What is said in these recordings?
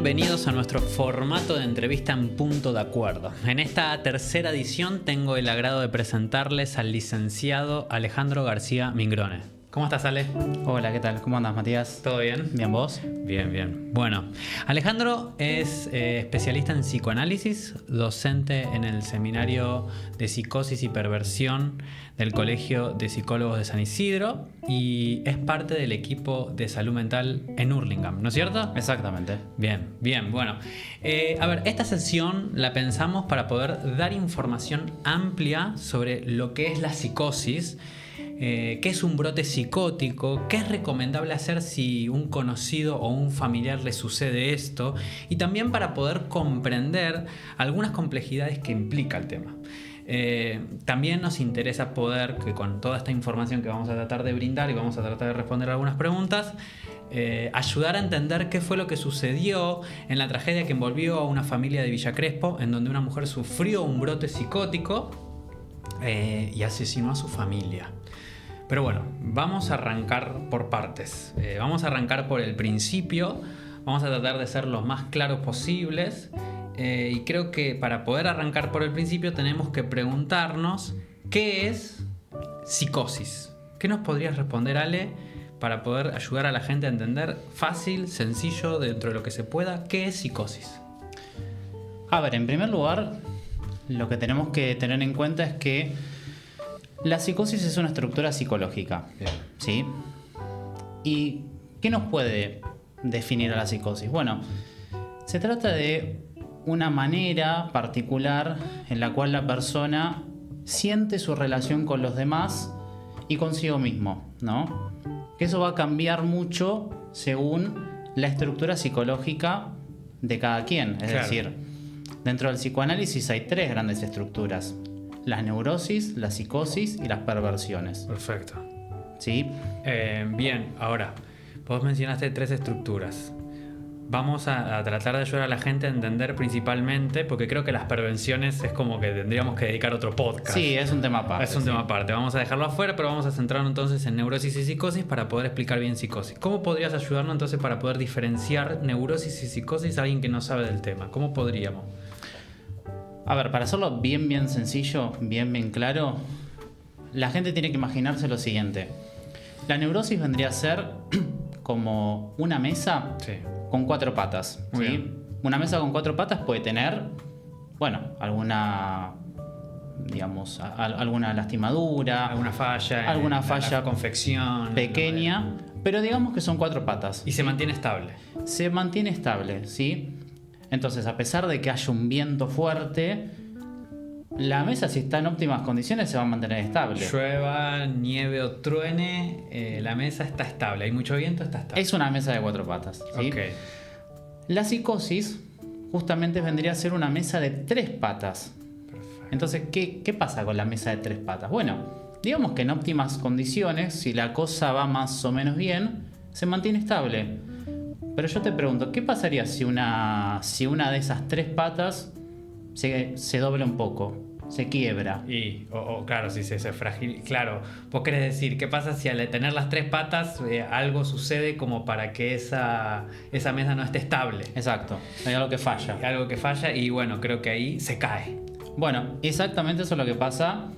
bienvenidos a nuestro formato de entrevista en punto de acuerdo. En esta tercera edición tengo el agrado de presentarles al licenciado Alejandro García Mingrone. ¿Cómo estás, Ale? Hola, ¿qué tal? ¿Cómo andas, Matías? ¿Todo bien? ¿Bien vos? Bien, bien. Bueno, Alejandro es especialista en psicoanálisis, docente en el Seminario de Psicosis y Perversión del Colegio de Psicólogos de San Isidro y es parte del equipo de salud mental en Hurlingham, ¿no es cierto? Exactamente. Bien, bien. Bueno, a ver, esta sesión la pensamos para poder dar información amplia sobre lo que es la psicosis. ¿Qué es un brote psicótico? ¿Qué es recomendable hacer si un conocido o un familiar le sucede esto? Y también para poder comprender algunas complejidades que implica el tema. También nos interesa poder, que con toda esta información que vamos a tratar de brindar y vamos a tratar de responder algunas preguntas, ayudar a entender qué fue lo que sucedió en la tragedia que envolvió a una familia de Villa Crespo, en donde una mujer sufrió un brote psicótico y asesinó a su familia. Pero bueno, vamos a arrancar por partes. Vamos a arrancar por el principio. Vamos a tratar de ser los más claros posibles. Y creo que para poder arrancar por el principio tenemos que preguntarnos ¿qué es psicosis? ¿Qué nos podrías responder, Ale, para poder ayudar a la gente a entender fácil, sencillo, dentro de lo que se pueda, qué es psicosis? A ver, en primer lugar, lo que tenemos que tener en cuenta es que la psicosis es una estructura psicológica. Bien. ¿Sí? ¿Y qué nos puede definir a la psicosis? Bueno, se trata de una manera particular en la cual la persona siente su relación con los demás y consigo mismo, ¿no? Que eso va a cambiar mucho según la estructura psicológica de cada quien. Es Claro. decir, dentro del psicoanálisis hay tres grandes estructuras: las neurosis, la psicosis y las perversiones. Perfecto. ¿Sí? Bien, ahora, vos mencionaste tres estructuras. Vamos a tratar de ayudar a la gente a entender principalmente, porque creo que las perversiones es como que tendríamos que dedicar otro podcast. Sí, es un tema aparte. Es un tema aparte. Vamos a dejarlo afuera, pero vamos a centrarnos entonces en neurosis y psicosis para poder explicar bien psicosis. ¿Cómo podrías ayudarnos entonces para poder diferenciar neurosis y psicosis a alguien que no sabe del tema? ¿Cómo podríamos? A ver, para hacerlo bien sencillo, bien claro, la gente tiene que imaginarse lo siguiente. La neurosis vendría a ser como una mesa Sí. con cuatro patas. Muy ¿sí? bien. Una mesa con cuatro patas puede tener, bueno, alguna, digamos, alguna lastimadura, Alguna falla. Alguna en falla la confección. pequeña, pero digamos que son cuatro patas. Y se mantiene estable. Se mantiene estable, ¿sí? Entonces, a pesar de que haya un viento fuerte, la mesa, si está en óptimas condiciones, se va a mantener estable. Llueva, nieve o truene, la mesa está estable. Hay mucho viento, está estable. Es una mesa de cuatro patas, ¿sí? Ok. La psicosis justamente vendría a ser una mesa de tres patas. Perfecto. Entonces, ¿qué pasa con la mesa de tres patas? Bueno, digamos que en óptimas condiciones, si la cosa va más o menos bien, se mantiene estable. Pero yo te pregunto, ¿qué pasaría si una de esas tres patas se dobla un poco, se quiebra? Y, claro, si se fragiliza. Claro, vos querés decir, ¿qué pasa si al tener las tres patas algo sucede como para que esa mesa no esté estable? Exacto, hay algo que falla. Algo que falla y bueno, creo que ahí se cae. Bueno, exactamente eso es lo que pasa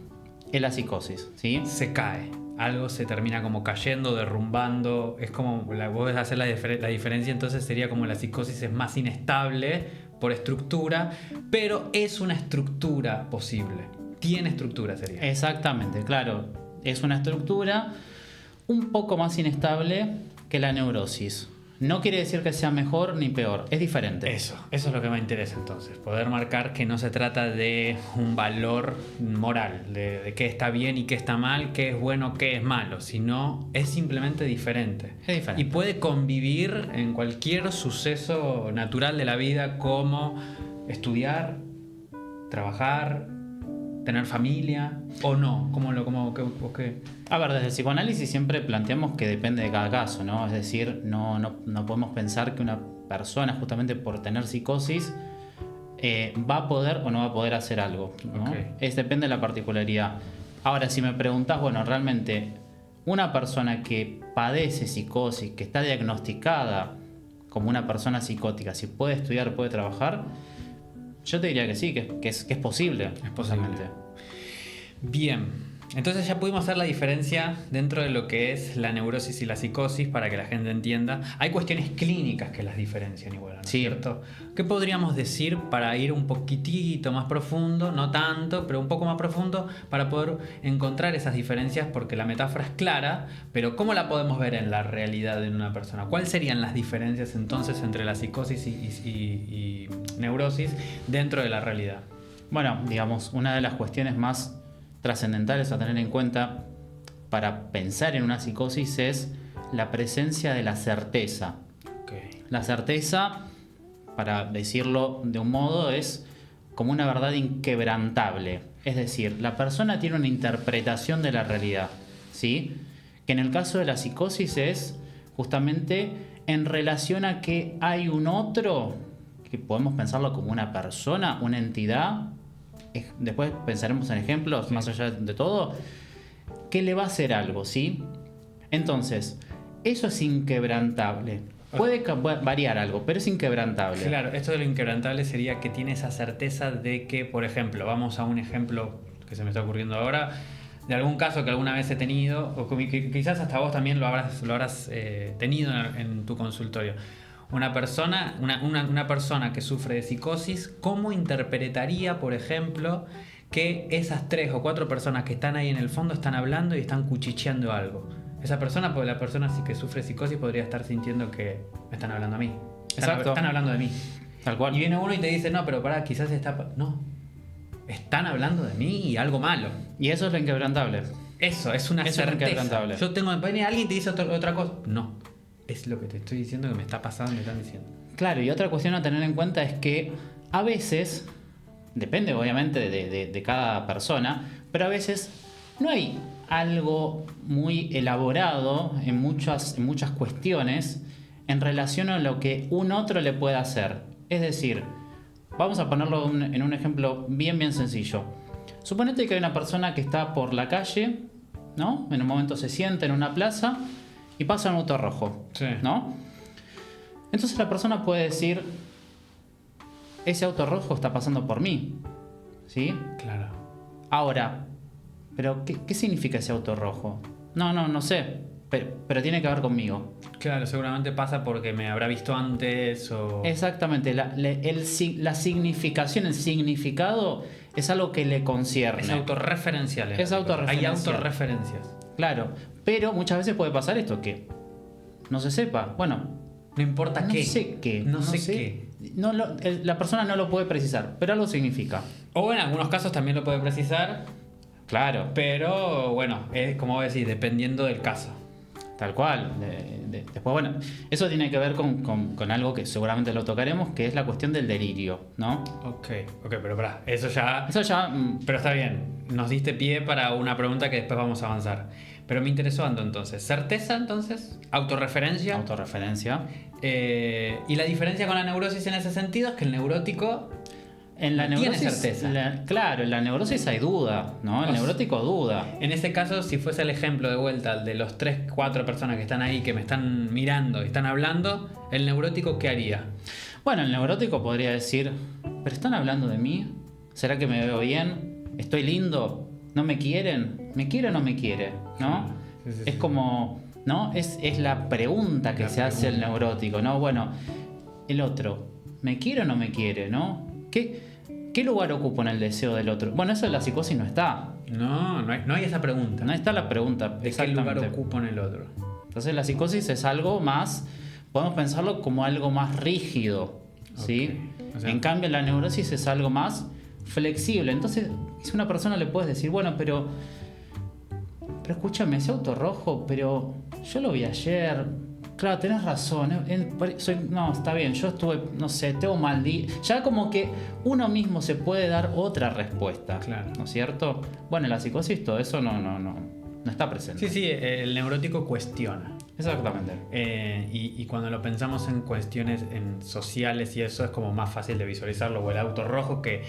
en la psicosis, ¿sí? Se cae. Algo se termina como cayendo, derrumbando. Es como, vos hacer la diferencia, entonces sería como la psicosis es más inestable por estructura, pero es una estructura posible. Tiene estructura, sería. Exactamente, claro. Es una estructura un poco más inestable que la neurosis. No quiere decir que sea mejor ni peor, es diferente. Eso es lo que me interesa entonces, poder marcar que no se trata de un valor moral, de qué está bien y qué está mal, qué es bueno, qué es malo, sino es simplemente diferente. Es diferente. Y puede convivir en cualquier suceso natural de la vida como estudiar, trabajar, tener familia o no. ¿Qué? A ver, desde el psicoanálisis siempre planteamos que depende de cada caso, ¿no? Es decir, no podemos pensar que una persona, justamente por tener psicosis, va a poder o no va a poder hacer algo, ¿no? Okay. Depende de la particularidad. Ahora, si me preguntás, bueno, realmente una persona que padece psicosis, que está diagnosticada como una persona psicótica, si puede estudiar, puede trabajar, yo te diría que sí, que es posible. Es posible. Bien, entonces ya pudimos hacer la diferencia dentro de lo que es la neurosis y la psicosis para que la gente entienda. Hay cuestiones clínicas que las diferencian igual, ¿no es cierto? ¿Qué podríamos decir para ir un poquitito más profundo, no tanto, pero un poco más profundo, para poder encontrar esas diferencias? Porque la metáfora es clara, pero ¿cómo la podemos ver en la realidad de una persona? ¿Cuáles serían las diferencias entonces entre la psicosis y neurosis dentro de la realidad? Bueno, digamos, una de las cuestiones más trascendentales a tener en cuenta para pensar en una psicosis es la presencia de la certeza. Okay. La certeza, para decirlo de un modo, es como una verdad inquebrantable. Es decir, la persona tiene una interpretación de la realidad, ¿sí? Que en el caso de la psicosis es justamente en relación a que hay un otro, que podemos pensarlo como una persona, una entidad. Después pensaremos en ejemplos, más allá de todo, que le va a hacer algo, ¿sí? Entonces, eso es inquebrantable. Puede variar algo, pero es inquebrantable. Claro, esto de lo inquebrantable sería que tiene esa certeza de que, por ejemplo, vamos a un ejemplo que se me está ocurriendo ahora, de algún caso que alguna vez he tenido, o que quizás hasta vos también lo habrás tenido en tu consultorio. Una persona que sufre de psicosis, ¿cómo interpretaría, por ejemplo, que esas 3 o 4 personas que están ahí en el fondo están hablando y están cuchicheando algo? Esa persona, porque la persona que sufre psicosis podría estar sintiendo que me están hablando a mí. Están hablando de mí. Tal cual. Y viene uno y te dice, no, pero pará, quizás no. Están hablando de mí y algo malo. Y eso es lo inquebrantable. Eso es una certeza. Es inquebrantable. Viene alguien y te dice otra cosa. No. Es lo que te estoy diciendo que me está pasando, me están diciendo. Claro, y otra cuestión a tener en cuenta es que a veces, depende obviamente de cada persona, pero a veces no hay algo muy elaborado en muchas cuestiones en relación a lo que un otro le puede hacer. Es decir, vamos a ponerlo en un ejemplo bien sencillo. Suponete que hay una persona que está por la calle, ¿no? En un momento se sienta en una plaza y pasa un auto rojo, sí, ¿no? Entonces la persona puede decir, ese auto rojo está pasando por mí, ¿sí? Claro. Ahora, ¿pero qué significa ese auto rojo? No sé, pero tiene que ver conmigo. Claro, seguramente pasa porque me habrá visto antes o... Exactamente, la significación, el significado es algo que le concierne. Es autorreferencial. Es autorreferencial. Hay autorreferencias. Claro, pero muchas veces puede pasar esto, que no se sepa. Bueno, no importa no qué. Sé qué. No sé qué. La persona no lo puede precisar, pero algo significa. O en algunos casos también lo puede precisar. Claro. Pero bueno, es como vos decís, dependiendo del caso. Tal cual. Después, bueno, eso tiene que ver con algo que seguramente lo tocaremos, que es la cuestión del delirio, ¿no? Ok, pero pará, eso ya... Pero está bien, nos diste pie para una pregunta que después vamos a avanzar. Pero me interesó entonces. ¿Certeza entonces? ¿Autorreferencia? Autorreferencia. Y la diferencia con la neurosis en ese sentido es que el neurótico... En la neurosis, tiene certeza. Claro, en la neurosis hay duda, ¿no? El neurótico duda. En este caso, si fuese el ejemplo de vuelta, el de los 3, 4 personas que están ahí, que me están mirando y están hablando, ¿el neurótico qué haría? Bueno, el neurótico podría decir, ¿pero están hablando de mí? ¿Será que me veo bien? ¿Estoy lindo? ¿No me quieren? ¿Me quiere o no me quiere? ¿No? Sí. Es como, ¿no? Es la pregunta que se hace el neurótico, ¿no? Bueno, el otro, ¿me quiere o no me quiere? ¿No? ¿Qué lugar ocupo en el deseo del otro? Bueno, eso en la psicosis no está. No hay esa pregunta. No está la pregunta. ¿De qué lugar ocupo en el otro? Entonces la psicosis es algo más, podemos pensarlo como algo más rígido, ¿sí? Okay. O sea, en cambio la neurosis es algo más flexible. Entonces, si a una persona le puedes decir, bueno, pero escúchame, ese auto rojo, pero yo lo vi ayer. Claro, tenés razón. No, está bien, yo estuve, no sé, tengo mal día. Ya como que uno mismo se puede dar otra respuesta. Claro. ¿No es cierto? Bueno, en la psicosis todo eso no está presente. Sí, el neurótico cuestiona. Exactamente. Y cuando lo pensamos en cuestiones sociales y eso es como más fácil de visualizarlo. O el auto rojo, que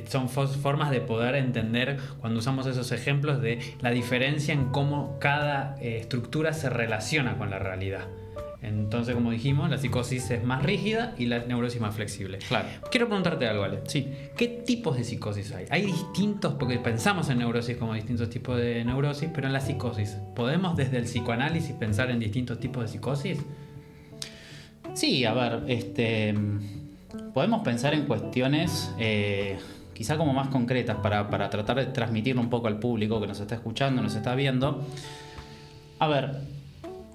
son formas de poder entender cuando usamos esos ejemplos de la diferencia en cómo cada estructura se relaciona con la realidad. Entonces, como dijimos, la psicosis es más rígida y la neurosis más flexible. Claro. Quiero preguntarte algo, Ale. Sí. ¿Qué tipos de psicosis hay? Hay distintos, porque pensamos en neurosis como distintos tipos de neurosis, pero en la psicosis, ¿podemos desde el psicoanálisis pensar en distintos tipos de psicosis? Sí, a ver, podemos pensar en cuestiones quizá como más concretas para tratar de transmitirlo un poco al público que nos está escuchando, nos está viendo. A ver,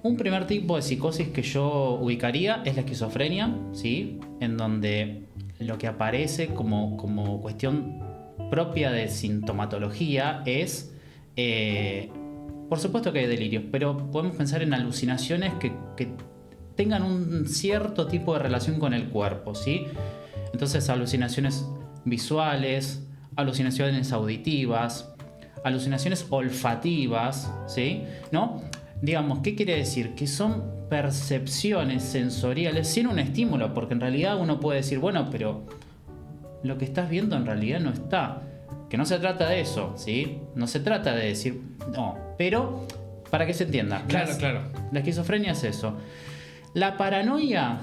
un primer tipo de psicosis que yo ubicaría es la esquizofrenia, ¿sí? En donde lo que aparece como cuestión propia de sintomatología es, por supuesto que hay delirios, pero podemos pensar en alucinaciones que tengan un cierto tipo de relación con el cuerpo, ¿sí? Entonces, alucinaciones visuales, alucinaciones auditivas, alucinaciones olfativas, ¿sí? ¿No? Digamos, ¿qué quiere decir? Que son percepciones sensoriales sin un estímulo, porque en realidad uno puede decir, bueno, pero lo que estás viendo en realidad no está. Que no se trata de eso, ¿sí? No se trata de decir, no, pero para que se entienda. Claro. La esquizofrenia es eso. La paranoia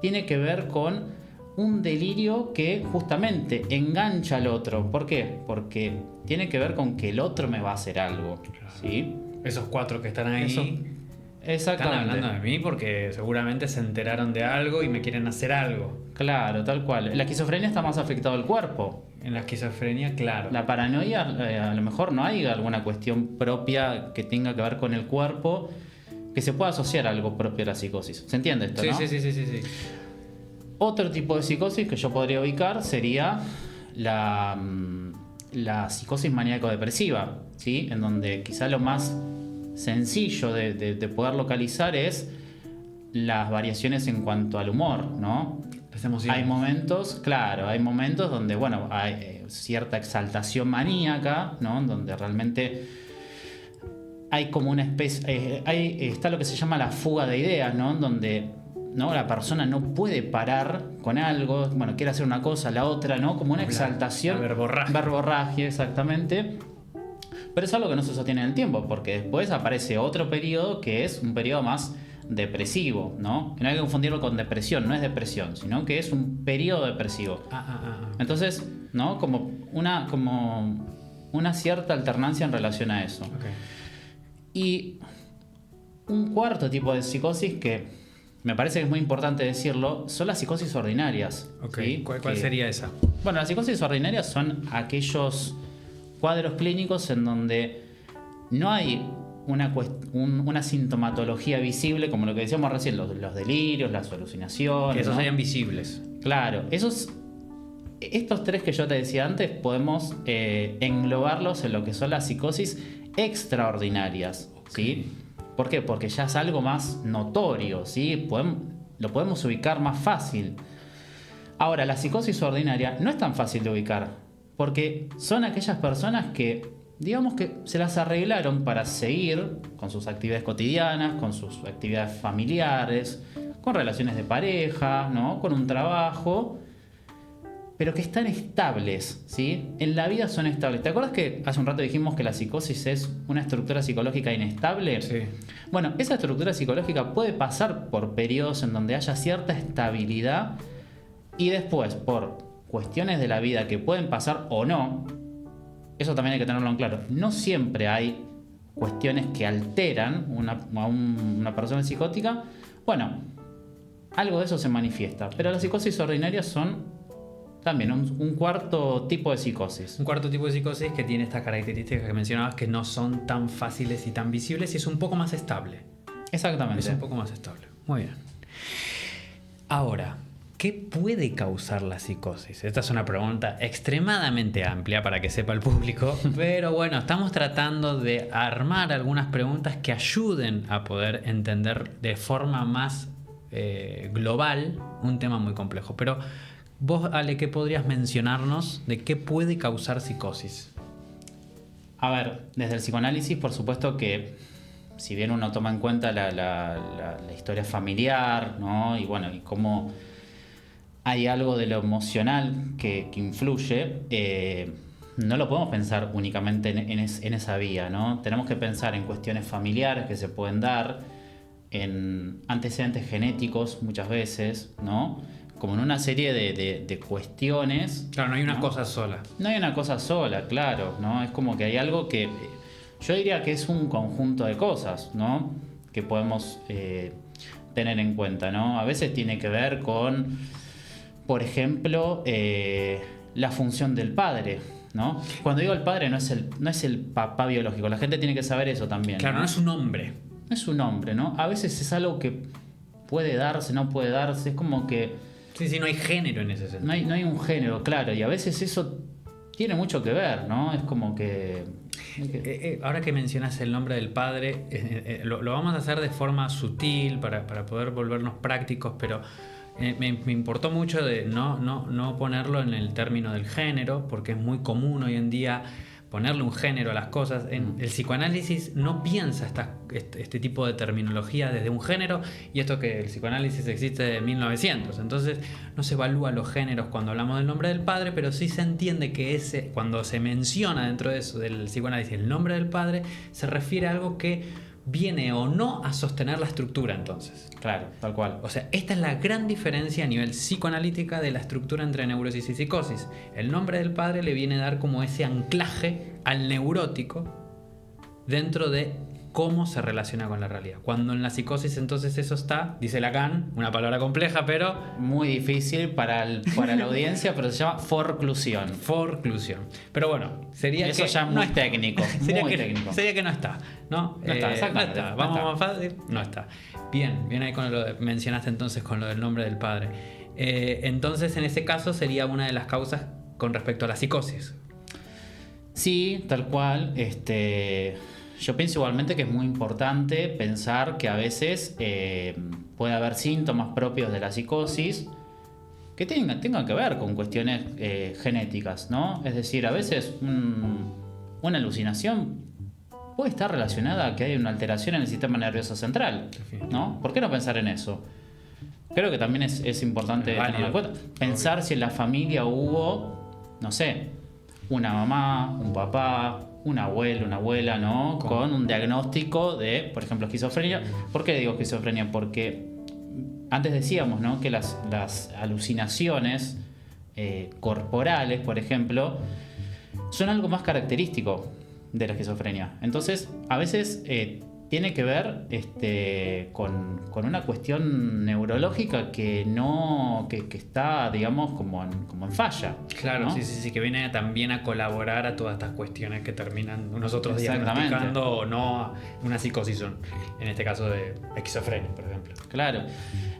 tiene que ver con un delirio que justamente engancha al otro. ¿Por qué? Porque tiene que ver con que el otro me va a hacer algo, ¿sí? Esos 4 que están ahí están hablando de mí porque seguramente se enteraron de algo y me quieren hacer algo. Claro, tal cual. La esquizofrenia está más afectado al cuerpo. En la esquizofrenia, claro. La paranoia, a lo mejor no hay alguna cuestión propia que tenga que ver con el cuerpo que se pueda asociar a algo propio de la psicosis. ¿Se entiende esto, sí, no? Sí. Otro tipo de psicosis que yo podría ubicar sería la psicosis maníaco-depresiva, ¿sí? En donde quizá lo más sencillo de poder localizar es las variaciones en cuanto al humor, ¿no? Las emociones. Hay momentos donde, bueno, hay cierta exaltación maníaca, ¿no? Donde realmente hay como una especie, está lo que se llama la fuga de ideas, ¿no? Donde, ¿no?, la persona no puede parar con algo, bueno, quiere hacer una cosa, la otra, ¿no? Como una exaltación. La verborragia. Verborragia, exactamente. Pero es algo que no se sostiene en el tiempo, porque después aparece otro periodo que es un periodo más depresivo, ¿no? Que no hay que confundirlo con depresión, no es depresión, sino que es un periodo depresivo. Entonces, ¿no? Como una cierta alternancia en relación a eso. Okay. Y un cuarto tipo de psicosis que me parece que es muy importante decirlo, son las psicosis ordinarias. Okay. ¿Sí? ¿Cuál sería esa? Bueno, las psicosis ordinarias son aquellos cuadros clínicos en donde no hay una sintomatología visible, como lo que decíamos recién, los delirios, las alucinaciones. Que esos ¿no? sean visibles. Claro, estos 3 que yo te decía antes podemos englobarlos en lo que son las psicosis extraordinarias, ¿sí? ¿Por qué? Porque ya es algo más notorio, ¿sí? Lo podemos ubicar más fácil. Ahora, la psicosis ordinaria no es tan fácil de ubicar, porque son aquellas personas que, digamos que se las arreglaron para seguir con sus actividades cotidianas, con sus actividades familiares, con relaciones de pareja, ¿no? Con un trabajo, pero que están estables, ¿sí? En la vida son estables. ¿Te acuerdas que hace un rato dijimos que la psicosis es una estructura psicológica inestable? Sí. Bueno, esa estructura psicológica puede pasar por periodos en donde haya cierta estabilidad y después, por cuestiones de la vida que pueden pasar o no, eso también hay que tenerlo en claro. No siempre hay cuestiones que alteran a una persona psicótica. Bueno, algo de eso se manifiesta, pero las psicosis ordinarias son también un cuarto tipo de psicosis. Un cuarto tipo de psicosis que tiene estas características que mencionabas, que no son tan fáciles y tan visibles y es un poco más estable. Exactamente. Es un poco más estable. Muy bien. Ahora, ¿qué puede causar la psicosis? Esta es una pregunta extremadamente amplia para que sepa el público, pero bueno, estamos tratando de armar algunas preguntas que ayuden a poder entender de forma más global un tema muy complejo. Pero vos, Ale, ¿qué podrías mencionarnos de qué puede causar psicosis? A ver, desde el psicoanálisis, por supuesto que si bien uno toma en cuenta la historia familiar, ¿no? Y bueno, y cómo hay algo de lo emocional que influye, no lo podemos pensar únicamente en esa vía, ¿no? Tenemos que pensar en cuestiones familiares que se pueden dar, en antecedentes genéticos muchas veces, ¿no? Como en una serie de cuestiones. Claro, no hay una cosa sola. No hay una cosa sola, claro, ¿no? Es como que hay algo que yo diría que es un conjunto de cosas, ¿no? Que podemos tener en cuenta, ¿no? A veces tiene que ver con, por ejemplo, la función del padre, ¿no? Cuando digo el padre no es el papá biológico, la gente tiene que saber eso también. Claro, no es un hombre. No es un hombre, ¿no? A veces es algo que puede darse, no puede darse, es como que Sí, no hay género en ese sentido. no hay un género, claro, y a veces eso tiene mucho que ver, ¿no? Es como que... Ahora que mencionas el nombre del padre, lo vamos a hacer de forma sutil para poder volvernos prácticos, pero me importó mucho de no ponerlo en el término del género, porque es muy común hoy en día ponerle un género a las cosas. El psicoanálisis no piensa este tipo de terminología desde un género, y esto que el psicoanálisis existe de 1900. Entonces no se evalúa los géneros cuando hablamos del nombre del padre, pero sí se entiende que cuando se menciona dentro de eso del psicoanálisis el nombre del padre, se refiere a algo que viene o no a sostener la estructura entonces. Claro, tal cual. O sea, esta es la gran diferencia a nivel psicoanalítica de la estructura entre neurosis y psicosis. El nombre del padre le viene a dar como ese anclaje al neurótico dentro de cómo se relaciona con la realidad. Cuando en la psicosis entonces eso está, dice Lacan, una palabra compleja, pero... Muy difícil para la audiencia, pero se llama forclusión. Forclusión. Pero bueno, sería eso que... ya muy técnico, técnico. Sería que no está, ¿no? No está, exactamente. No está. Vamos más fácil, no está. Bien ahí con mencionaste entonces con lo del nombre del padre. Entonces en ese caso sería una de las causas con respecto a la psicosis. Sí, tal cual. Yo pienso igualmente que es muy importante pensar que a veces puede haber síntomas propios de la psicosis que tengan que ver con cuestiones genéticas, ¿no? Es decir, a veces una alucinación puede estar relacionada a que hay una alteración en el sistema nervioso central, ¿no? ¿Por qué no pensar en eso? Creo que también es importante tenerlo en cuenta. Pensar si en la familia hubo, no sé, una mamá, un papá, un abuelo, una abuela, ¿no? Con un diagnóstico de, por ejemplo, esquizofrenia. ¿Por qué digo esquizofrenia? Porque antes decíamos, ¿no?, que las alucinaciones corporales, por ejemplo, son algo más característico de la esquizofrenia. Entonces, a veces tiene que ver con una cuestión neurológica que está, digamos, como en falla. Claro, ¿no? sí, que viene también a colaborar a todas estas cuestiones que terminan nosotros Exactamente. diagnosticando o no una psicosis, en este caso de esquizofrenia, por ejemplo. Claro.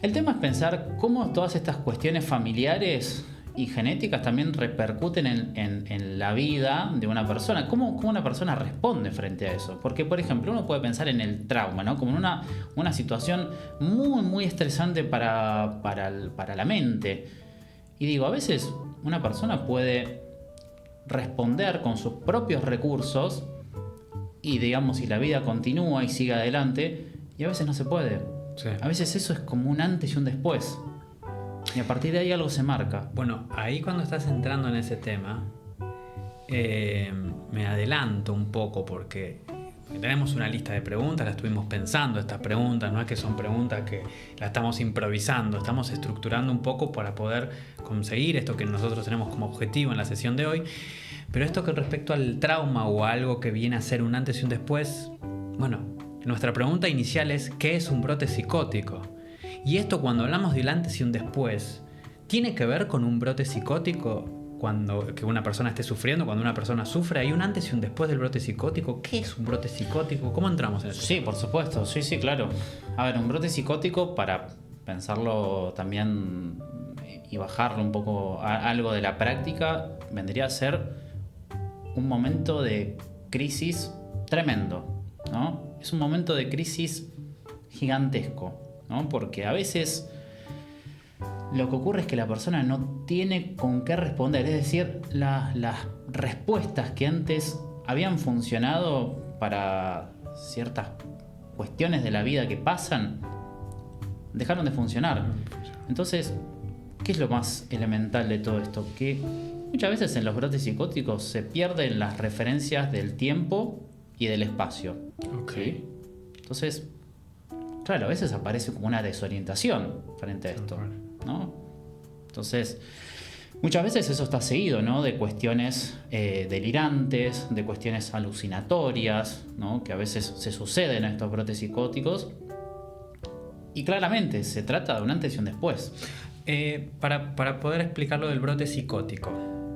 El tema es pensar cómo todas estas cuestiones familiares y genéticas también repercuten en la vida de una persona. ¿Cómo una persona responde frente a eso? Porque, por ejemplo, uno puede pensar en el trauma, ¿no? Como en una situación muy, muy estresante para la mente. Y digo, a veces una persona puede responder con sus propios recursos y, digamos, si la vida continúa y sigue adelante, y a veces no se puede. Sí. A veces eso es como un antes y un después. Y a partir de ahí algo se marca. Bueno, ahí cuando estás entrando en ese tema, me adelanto un poco porque tenemos una lista de preguntas, la estuvimos pensando, estas preguntas, no es que son preguntas que las estamos improvisando, estamos estructurando un poco para poder conseguir esto que nosotros tenemos como objetivo en la sesión de hoy. Pero esto que respecto al trauma o a algo que viene a ser un antes y un después, bueno, nuestra pregunta inicial es ¿qué es un brote psicótico? Y esto, cuando hablamos de un antes y un después, ¿tiene que ver con un brote psicótico que una persona esté sufriendo, cuando una persona sufre? ¿Hay un antes y un después del brote psicótico? ¿Qué es un brote psicótico? ¿Cómo entramos en eso? Sí, por supuesto, sí, claro. A ver, un brote psicótico, para pensarlo también y bajarlo un poco a algo de la práctica, vendría a ser un momento de crisis tremendo, ¿no? Es un momento de crisis gigantesco, ¿no? Porque a veces lo que ocurre es que la persona no tiene con qué responder. Es decir, las respuestas que antes habían funcionado para ciertas cuestiones de la vida que pasan, dejaron de funcionar. Entonces, ¿qué es lo más elemental de todo esto? Que muchas veces en los brotes psicóticos se pierden las referencias del tiempo y del espacio. Ok. ¿Sí? Entonces, claro, a veces aparece como una desorientación frente a esto, ¿no? Entonces, muchas veces eso está seguido, ¿no? De cuestiones delirantes, de cuestiones alucinatorias, ¿no? Que a veces se suceden en estos brotes psicóticos. Y claramente se trata de un antes y un después. Para poder explicar lo del brote psicótico,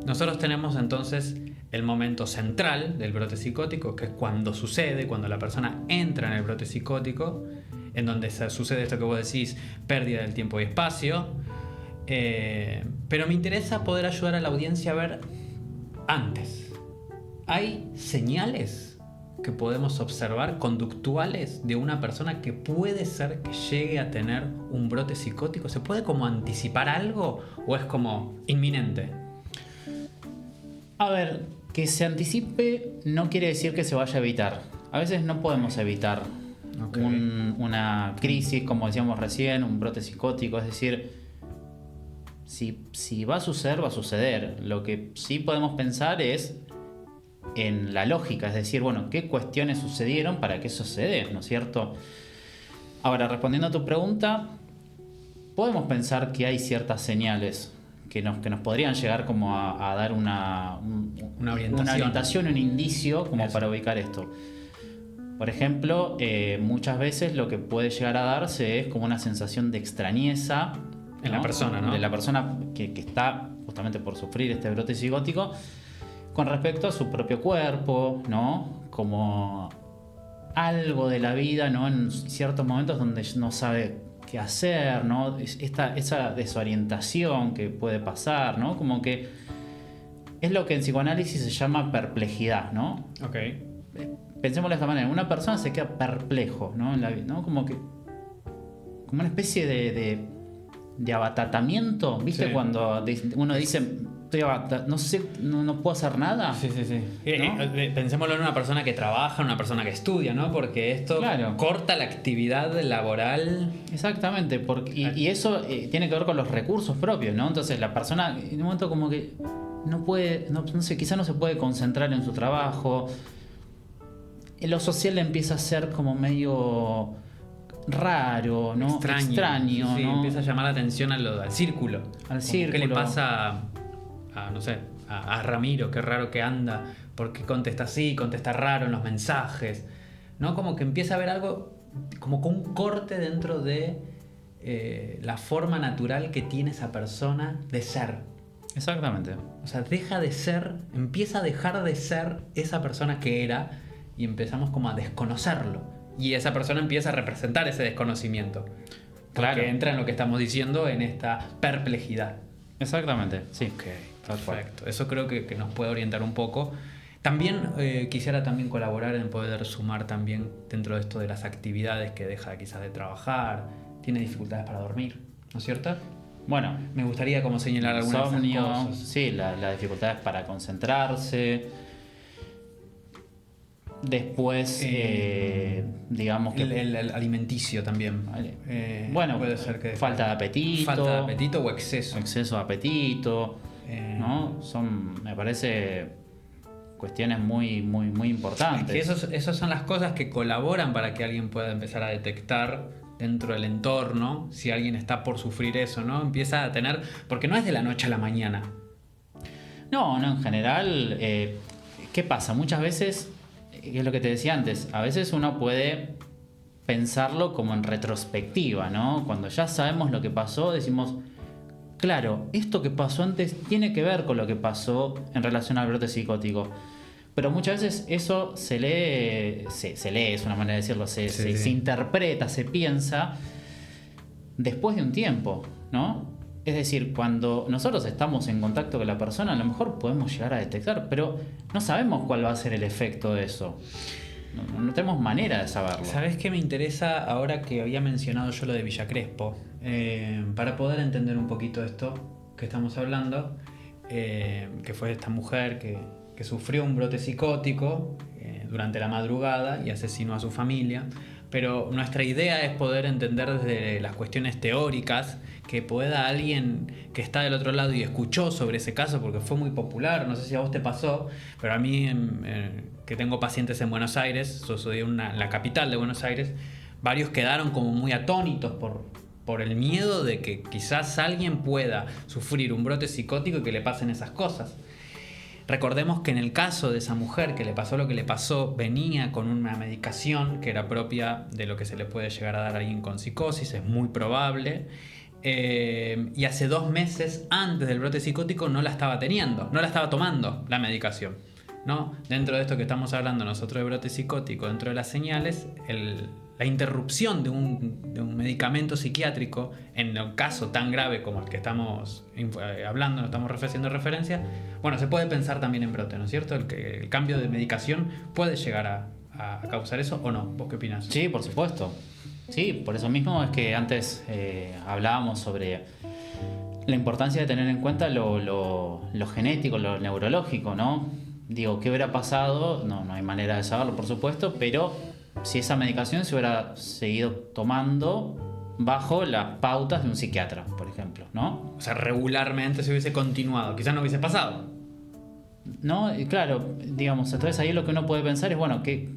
nosotros tenemos entonces el momento central del brote psicótico, que es cuando sucede, cuando la persona entra en el brote psicótico, en donde sucede esto que vos decís, pérdida del tiempo y espacio. Pero me interesa poder ayudar a la audiencia a ver antes. ¿Hay señales que podemos observar conductuales de una persona que puede ser que llegue a tener un brote psicótico? ¿Se puede como anticipar algo o es como inminente? A ver, que se anticipe no quiere decir que se vaya a evitar. A veces no podemos evitar una crisis, como decíamos recién, un brote psicótico. Es decir, si va a suceder, va a suceder. Lo que sí podemos pensar es en la lógica, es decir, bueno, ¿qué cuestiones sucedieron para que eso se dé? ¿No es cierto? Ahora, respondiendo a tu pregunta, podemos pensar que hay ciertas señales que nos podrían llegar como a dar una orientación, un indicio como para ubicar esto. Por ejemplo, muchas veces lo que puede llegar a darse es como una sensación de extrañeza en la persona, ¿no? De la persona que está justamente por sufrir este brote psicótico con respecto a su propio cuerpo, ¿no? Como algo de la vida, ¿no? En ciertos momentos donde no sabe qué hacer, ¿no? Esa desorientación que puede pasar, ¿no? Como que es lo que en psicoanálisis se llama perplejidad, ¿no? Ok. Pensémoslo de esta manera, una persona se queda perplejo, ¿no? En la vida, ¿no? Como una especie de abatatamiento, ¿viste? Sí. Cuando uno dice, no sé, no puedo hacer nada. Sí. ¿No? Pensémoslo en una persona que trabaja, en una persona que estudia, ¿no? Porque esto corta la actividad laboral. Exactamente, y eso tiene que ver con los recursos propios, ¿no? Entonces la persona en un momento como que no puede, no sé, quizás no se puede concentrar en su trabajo. Lo social le empieza a ser como medio raro, ¿no? Extraño, sí, ¿no? Empieza a llamar la atención al círculo. Al círculo. ¿Qué le pasa no sé, a Ramiro? Qué raro que anda. ¿Por qué contesta así? Contesta raro en los mensajes. ¿No? Como que empieza a haber algo, como con un corte dentro de la forma natural que tiene esa persona de ser. Exactamente. O sea, empieza a dejar de ser esa persona que era y empezamos como a desconocerlo. Y esa persona empieza a representar ese desconocimiento. Claro. Que entra en lo que estamos diciendo, en esta perplejidad. Exactamente, sí. Ok, perfecto. Eso creo que nos puede orientar un poco. También quisiera también colaborar en poder sumar también dentro de esto de las actividades que deja quizás de trabajar. Tiene dificultades para dormir, ¿no es cierto? Bueno, me gustaría como señalar algunas insomnio, de esas cosas. Sí, las dificultades para concentrarse. Después, digamos que... El alimenticio también. Bueno, puede ser que falta de apetito. Falta de apetito o exceso. Exceso de apetito. ¿No? Son, me parece, cuestiones muy importantes. Es que esas son las cosas que colaboran para que alguien pueda empezar a detectar dentro del entorno si alguien está por sufrir eso, ¿no? Empieza a tener... Porque no es de la noche a la mañana. No, en general... ¿Qué pasa? Muchas veces... Es lo que te decía antes, a veces uno puede pensarlo como en retrospectiva, ¿no? Cuando ya sabemos lo que pasó, decimos, claro, esto que pasó antes tiene que ver con lo que pasó en relación al brote psicótico. Pero muchas veces eso se lee, es una manera de decirlo, se interpreta, se piensa después de un tiempo, ¿no? Es decir, cuando nosotros estamos en contacto con la persona, a lo mejor podemos llegar a detectar, pero no sabemos cuál va a ser el efecto de eso. No tenemos manera de saberlo. ¿Sabés qué me interesa ahora que había mencionado yo lo de Villa Crespo? Para poder entender un poquito esto que estamos hablando, que fue esta mujer que sufrió un brote psicótico durante la madrugada y asesinó a su familia. Pero nuestra idea es poder entender desde las cuestiones teóricas, que pueda alguien que está del otro lado y escuchó sobre ese caso porque fue muy popular, no sé si a vos te pasó, pero a mí que tengo pacientes en Buenos Aires, soy en la capital de Buenos Aires, varios quedaron como muy atónitos por el miedo de que quizás alguien pueda sufrir un brote psicótico y que le pasen esas cosas. Recordemos que en el caso de esa mujer que le pasó lo que le pasó, venía con una medicación que era propia de lo que se le puede llegar a dar a alguien con psicosis, es muy probable. Y hace 2 meses antes del brote psicótico no la estaba teniendo, no la estaba tomando la medicación, ¿no? Dentro de esto que estamos hablando nosotros de brote psicótico, dentro de las señales, la interrupción de un medicamento psiquiátrico, en un caso tan grave como el que estamos hablando, estamos haciendo referencia, bueno, se puede pensar también en brote, ¿no es cierto? El cambio de medicación puede llegar a causar eso, ¿o no? ¿Vos qué opinás? Sí, por supuesto. Sí, por eso mismo es que antes hablábamos sobre la importancia de tener en cuenta lo genético, lo neurológico, ¿no? Digo, ¿qué hubiera pasado? No hay manera de saberlo, por supuesto, pero si esa medicación se hubiera seguido tomando bajo las pautas de un psiquiatra, por ejemplo, ¿no? O sea, regularmente se hubiese continuado, quizás no hubiese pasado. No, y claro, digamos, entonces ahí lo que uno puede pensar es, bueno, que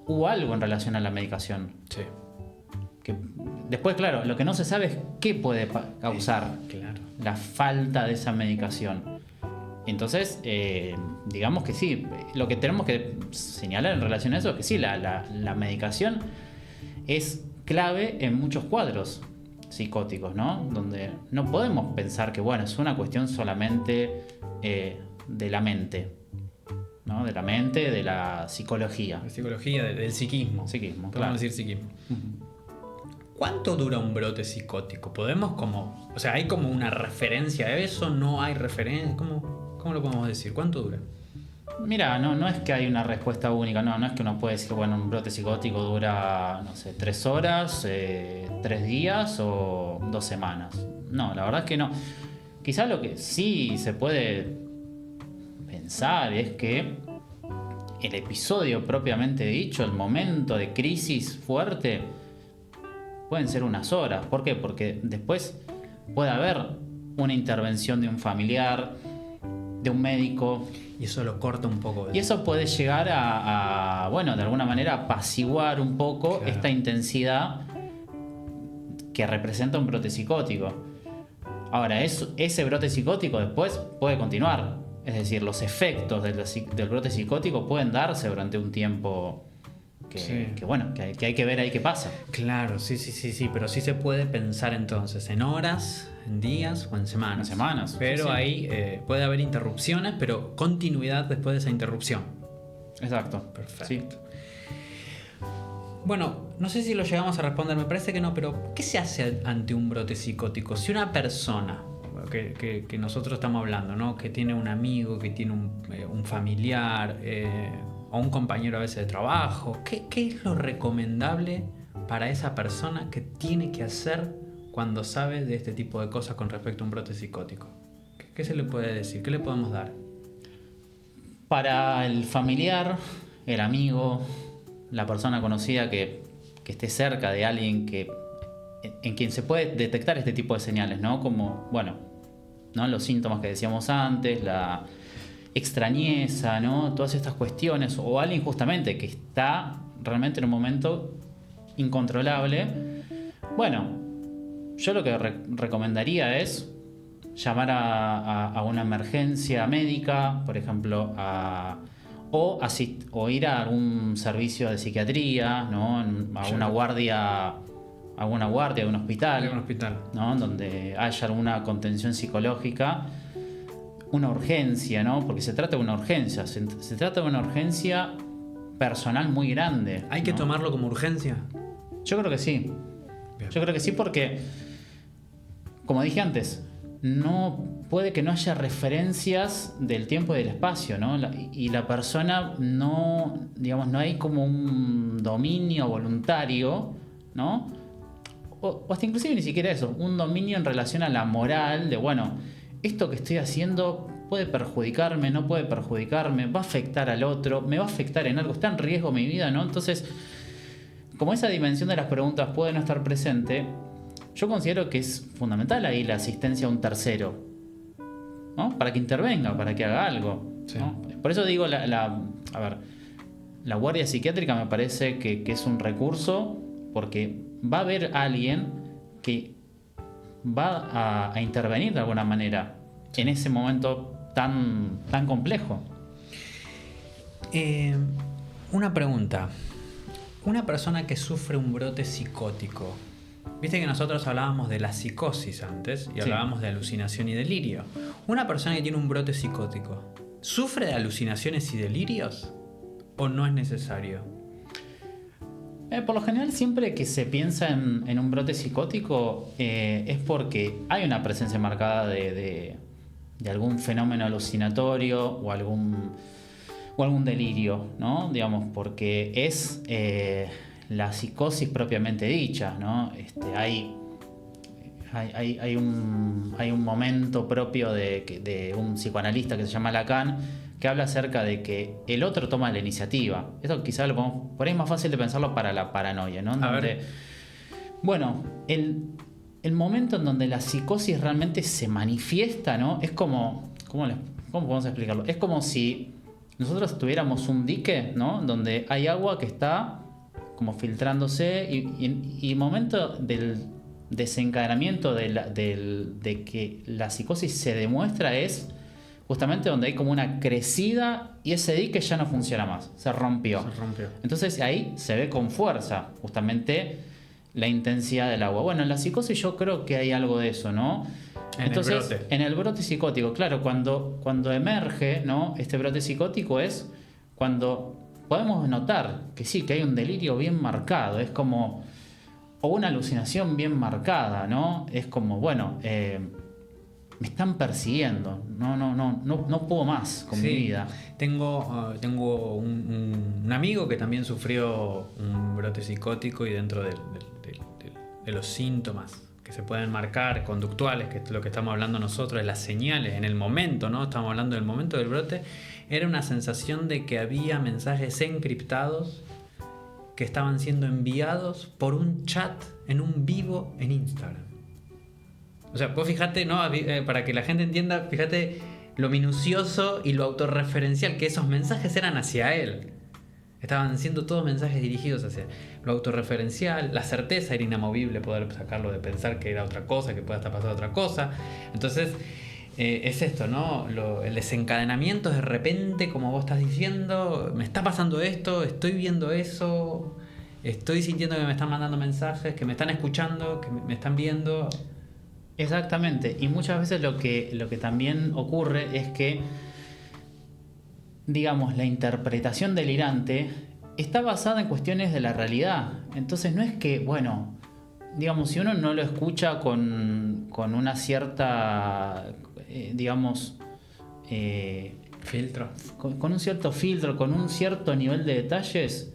hubo algo en relación a la medicación. Sí. Que después, claro, lo que no se sabe es qué puede causar la falta de esa medicación. Entonces, digamos que sí, lo que tenemos que señalar en relación a eso es que sí, la medicación es clave en muchos cuadros psicóticos, ¿no? Donde no podemos pensar que, bueno, es una cuestión solamente de la mente, ¿no? De la mente, de la psicología. La psicología, del psiquismo. Psiquismo, podemos claro. decir psiquismo. ¿Cuánto dura un brote psicótico? ¿Podemos como... O sea, ¿hay como una referencia a eso? ¿No hay referencia? ¿Cómo lo podemos decir? ¿Cuánto dura? Mira, no es que hay una respuesta única, no es que uno puede decir, bueno, un brote psicótico dura, no sé, 3 horas, 3 días o 2 semanas. No, la verdad es que no. Quizás lo que sí se puede pensar es que el episodio propiamente dicho, el momento de crisis fuerte, pueden ser unas horas. ¿Por qué? Porque después puede haber una intervención de un familiar, de un médico. Y eso lo corta un poco. Y eso puede llegar a bueno, de alguna manera apaciguar un poco esta intensidad que representa un brote psicótico. Ahora, ese brote psicótico después puede continuar. Es decir, los efectos del brote psicótico pueden darse durante un tiempo que hay que ver ahí qué pasa. Claro, sí, pero sí se puede pensar entonces en horas, en días o en semanas. En semanas. Pero sí. Ahí puede haber interrupciones, pero continuidad después de esa interrupción. Exacto. Perfecto. Sí. Bueno, no sé si lo llegamos a responder, me parece que no, pero ¿qué se hace ante un brote psicótico? Si una persona que nosotros estamos hablando, ¿no? Que tiene un amigo, que tiene un familiar o un compañero a veces de trabajo, ¿qué es lo recomendable para esa persona que tiene que hacer cuando sabe de este tipo de cosas con respecto a un brote psicótico? ¿Qué se le puede decir? ¿Qué le podemos dar? Para el familiar, el amigo, la persona conocida que esté cerca de alguien en quien se puede detectar este tipo de señales, ¿no? Como, bueno, ¿no? Los síntomas que decíamos antes, la extrañeza, ¿no? Todas estas cuestiones, o alguien justamente que está realmente en un momento incontrolable. Bueno, yo lo que recomendaría es llamar a una emergencia médica, por ejemplo, o ir a algún servicio de psiquiatría, ¿no? A una guardia de un hospital, ¿no? Donde haya alguna contención psicológica, una urgencia, ¿no? Porque se trata de una urgencia, se trata de una urgencia personal muy grande. ¿Hay que tomarlo como urgencia? Yo creo que sí. Bien. Yo creo que sí porque, como dije antes, puede que no haya referencias del tiempo y del espacio, ¿no? Y la persona no hay como un dominio voluntario, ¿no? O hasta inclusive ni siquiera eso, un dominio en relación a la moral de, bueno, esto que estoy haciendo puede perjudicarme, no puede perjudicarme, va a afectar al otro, me va a afectar en algo, está en riesgo mi vida, ¿no? Entonces, como esa dimensión de las preguntas puede no estar presente, yo considero que es fundamental ahí la asistencia a un tercero, ¿no? Para que intervenga, para que haga algo, sí. ¿No? Por eso digo, a ver, la guardia psiquiátrica me parece que es un recurso porque va a haber alguien que va a intervenir de alguna manera en ese momento tan complejo. Una pregunta. Una persona que sufre un brote psicótico. Viste que nosotros hablábamos de la psicosis antes y hablábamos de alucinación y delirio. Una persona que tiene un brote psicótico, ¿sufre de alucinaciones y delirios? ¿O no es necesario? Por lo general, siempre que se piensa en un brote psicótico es porque hay una presencia marcada de algún fenómeno alucinatorio o algún delirio, ¿no? Digamos, porque es la psicosis propiamente dicha, ¿no? Hay un momento propio de un psicoanalista que se llama Lacan, que habla acerca de que el otro toma la iniciativa. Esto quizás lo podemos, por ahí es más fácil de pensarlo para la paranoia, ¿no? Bueno, el momento en donde la psicosis realmente se manifiesta, ¿no? Es como, ¿cómo podemos explicarlo? Es como si nosotros tuviéramos un dique, ¿no? Donde hay agua que está como filtrándose y el momento del desencadenamiento de que la psicosis se demuestra es justamente donde hay como una crecida y ese dique ya no funciona más, se rompió. Entonces ahí se ve con fuerza justamente la intensidad del agua. Bueno, en la psicosis yo creo que hay algo de eso, ¿no? Entonces, en el brote psicótico, claro, cuando emerge, ¿no? Este brote psicótico es cuando podemos notar que sí, que hay un delirio bien marcado, es como, o una alucinación bien marcada, ¿no? Es como, bueno, me están persiguiendo, no puedo más con mi vida. Tengo un amigo que también sufrió un brote psicótico y dentro de los síntomas que se pueden marcar, conductuales, que es lo que estamos hablando nosotros, de las señales en el momento, ¿no? Estamos hablando del momento del brote, era una sensación de que había mensajes encriptados que estaban siendo enviados por un chat en un vivo en Instagram. O sea, vos fíjate, ¿no? Para que la gente entienda, fíjate lo minucioso y lo autorreferencial que esos mensajes eran hacia él. Estaban siendo todos mensajes dirigidos hacia lo autorreferencial, la certeza era inamovible poder sacarlo de pensar que era otra cosa, que pueda estar pasando otra cosa. Entonces, es esto, ¿no? El desencadenamiento de repente, como vos estás diciendo, me está pasando esto, estoy viendo eso, estoy sintiendo que me están mandando mensajes, que me están escuchando, que me están viendo. Exactamente, y muchas veces lo que también ocurre es que, digamos, la interpretación delirante está basada en cuestiones de la realidad. Entonces no es que, bueno, digamos, si uno no lo escucha con una cierta, Filtro. Con un cierto filtro, con un cierto nivel de detalles,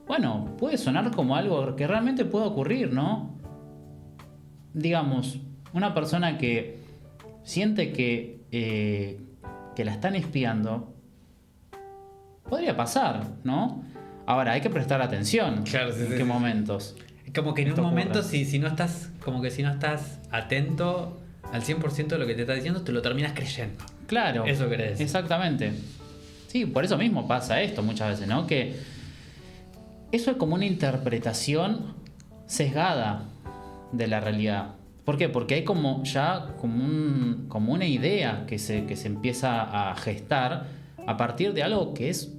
bueno, puede sonar como algo que realmente puede ocurrir, ¿no? Digamos, una persona que siente que la están espiando, podría pasar, ¿no? Ahora, hay que prestar atención. Claro, sí, en qué momentos. Como que en un momento, si no estás atento al 100% de lo que te está diciendo, te lo terminas creyendo. Claro. Eso crees. Exactamente. Sí, por eso mismo pasa esto muchas veces, ¿no? Que eso es como una interpretación sesgada de la realidad. ¿Por qué? Porque hay como una idea que se empieza a gestar a partir de algo que es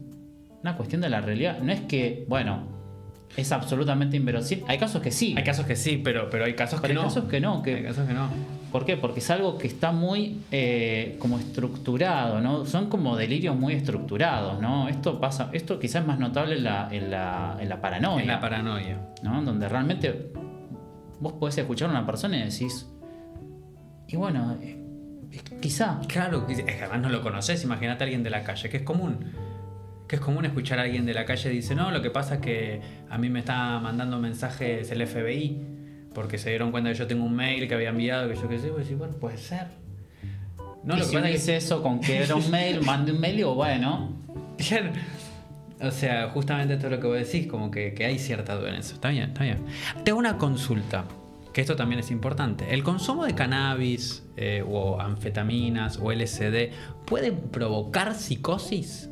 una cuestión de la realidad. No es que, bueno, es absolutamente inverosímil. Hay casos que sí. Hay casos que sí, pero hay casos que no. Hay casos que no. Hay casos que no. ¿Por qué? Porque es algo que está muy como estructurado, ¿no? Son como delirios muy estructurados, ¿no? Esto quizás es más notable en la paranoia. En la paranoia. ¿No? Donde realmente vos podés escuchar a una persona y decís, y bueno, quizá. Claro, es que además no lo conoces, imagínate a alguien de la calle, que es común. Que es común escuchar a alguien de la calle y dice, no, lo que pasa es que a mí me está mandando mensajes el FBI, porque se dieron cuenta que yo tengo un mail que había enviado, que yo qué sé, pues bueno, puede ser. No, y lo que si pasa es que eso con que era un mail, mande un mail y digo, bueno. Claro. O sea, justamente esto es lo que vos decís, como que hay cierta duda en eso. Está bien, está bien. Te hago una consulta, que esto también es importante. ¿El consumo de cannabis o anfetaminas o LSD puede provocar psicosis?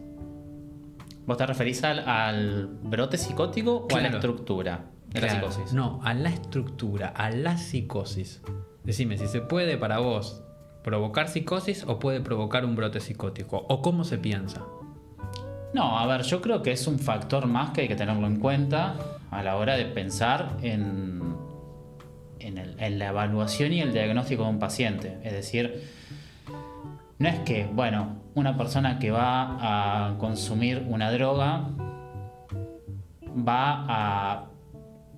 ¿Vos te referís al brote psicótico o a la estructura? de la psicosis. No, a la estructura, a la psicosis. Decime, si se puede para vos provocar psicosis o puede provocar un brote psicótico, o cómo se piensa. No, a ver, yo creo que es un factor más que hay que tenerlo en cuenta a la hora de pensar en la evaluación y el diagnóstico de un paciente. Es decir, no es que, bueno, una persona que va a consumir una droga va a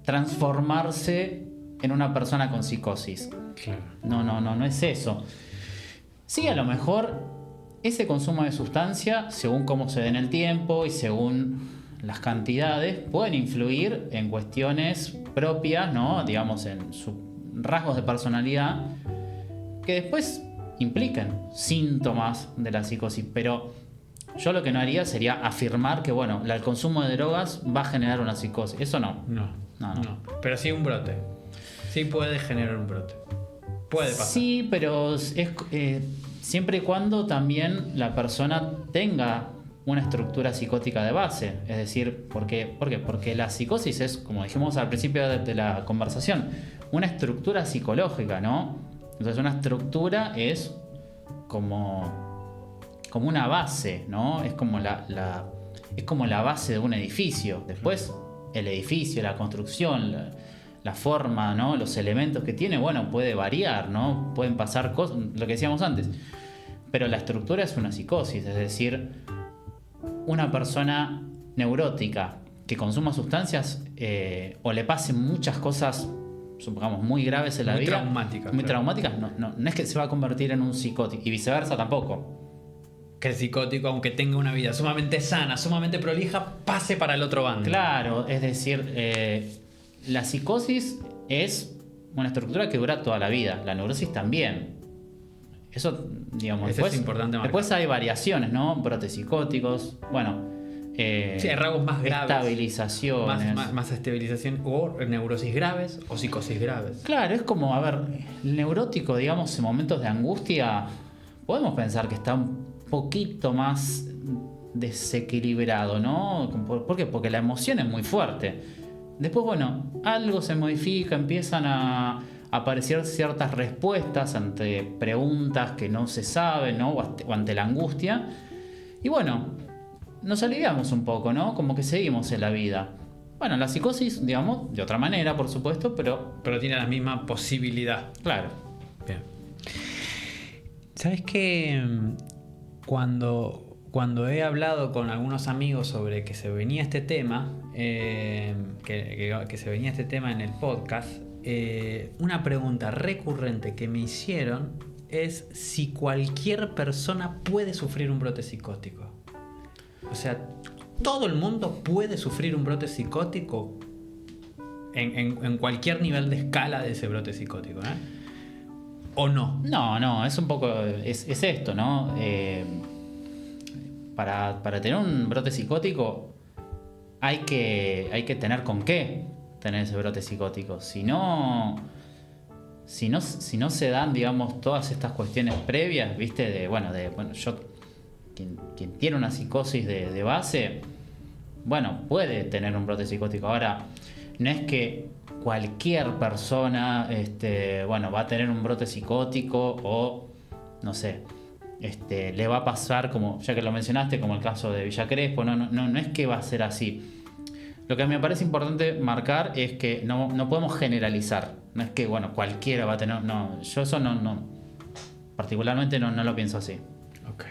transformarse en una persona con psicosis. Claro. No es eso. Sí, a lo mejor ese consumo de sustancia, según cómo se dé en el tiempo y según las cantidades, pueden influir en cuestiones propias, ¿no? Digamos, en sus rasgos de personalidad, que después implican síntomas de la psicosis. Pero yo lo que no haría sería afirmar que, bueno, el consumo de drogas va a generar una psicosis. Eso no. No. Pero sí un brote. Sí puede generar un brote. Puede pasar. Sí, pero es siempre y cuando también la persona tenga una estructura psicótica de base. Es decir, ¿por qué? Porque la psicosis es, como dijimos al principio de la conversación, una estructura psicológica, ¿no? Entonces una estructura es como una base, ¿no? Es como es como la base de un edificio. Después, el edificio, la construcción, la forma, ¿no? Los elementos que tiene, bueno, puede variar, ¿no? Pueden pasar cosas, lo que decíamos antes. Pero la estructura es una psicosis, es decir, una persona neurótica que consuma sustancias o le pasen muchas cosas, supongamos, muy graves en la vida. Muy traumáticas. No es que se va a convertir en un psicótico, y viceversa tampoco. Que el psicótico, aunque tenga una vida sumamente sana, sumamente prolija, pase para el otro bando. Claro, es decir, la psicosis es una estructura que dura toda la vida, la neurosis también. Eso, digamos, después es importante marcar. Después hay variaciones, ¿no? Brotes psicóticos, bueno. Sí, hay rasgos más graves. Estabilizaciones. Más estabilización, o neurosis graves o psicosis graves. Claro, es como, a ver, el neurótico, digamos, en momentos de angustia, podemos pensar que está un poquito más desequilibrado, ¿no? ¿Por qué? Porque la emoción es muy fuerte. Después, bueno, algo se modifica, empiezan a aparecer ciertas respuestas ante preguntas que no se saben, ¿no? O ante la angustia. Y bueno, nos aliviamos un poco, ¿no? Como que seguimos en la vida. Bueno, la psicosis, digamos, de otra manera, por supuesto, pero tiene la misma posibilidad. Claro. Bien. ¿Sabes qué? Cuando he hablado con algunos amigos sobre que se venía este tema, que se venía este tema en el podcast, una pregunta recurrente que me hicieron es si cualquier persona puede sufrir un brote psicótico. O sea, ¿todo el mundo puede sufrir un brote psicótico en cualquier nivel de escala de ese brote psicótico, ¿o no? No, es un poco, es esto, ¿no? Para tener un brote psicótico hay que tener con qué tener ese brote psicótico. Si no se dan, digamos, todas estas cuestiones previas, ¿viste? Quien tiene una psicosis de base, bueno, puede tener un brote psicótico. Ahora, no es que cualquier persona va a tener un brote psicótico o, no sé, le va a pasar, como ya que lo mencionaste, como el caso de Villa Crespo. No es que va a ser así. Lo que me parece importante marcar es que no podemos generalizar. No es que, bueno, cualquiera va a tener... No, yo eso no particularmente no lo pienso así. Ok.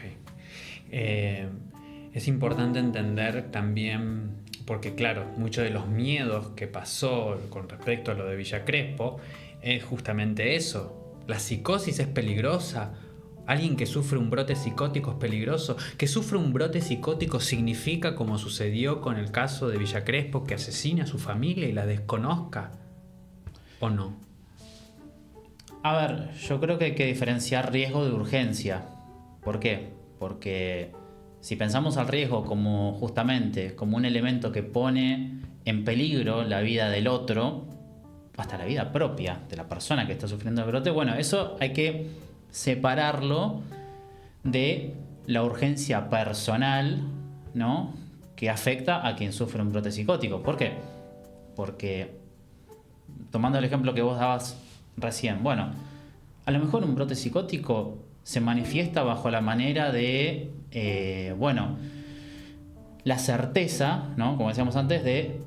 Es importante entender también, porque claro, muchos de los miedos que pasó con respecto a lo de Villa Crespo es justamente eso. La psicosis es peligrosa. Alguien que sufre un brote psicótico es peligroso. Que sufre un brote psicótico significa, como sucedió con el caso de Villa Crespo, que asesine a su familia y la desconozca. ¿O no? A ver, yo creo que hay que diferenciar riesgo de urgencia. ¿Por qué? Porque si pensamos al riesgo como justamente como un elemento que pone en peligro la vida del otro, hasta la vida propia de la persona que está sufriendo el brote, bueno, eso hay que separarlo de la urgencia personal, ¿no? Que afecta a quien sufre un brote psicótico. ¿Por qué? Porque tomando el ejemplo que vos dabas recién, bueno, a lo mejor un brote psicótico se manifiesta bajo la manera de, la certeza, ¿no? Como decíamos antes, de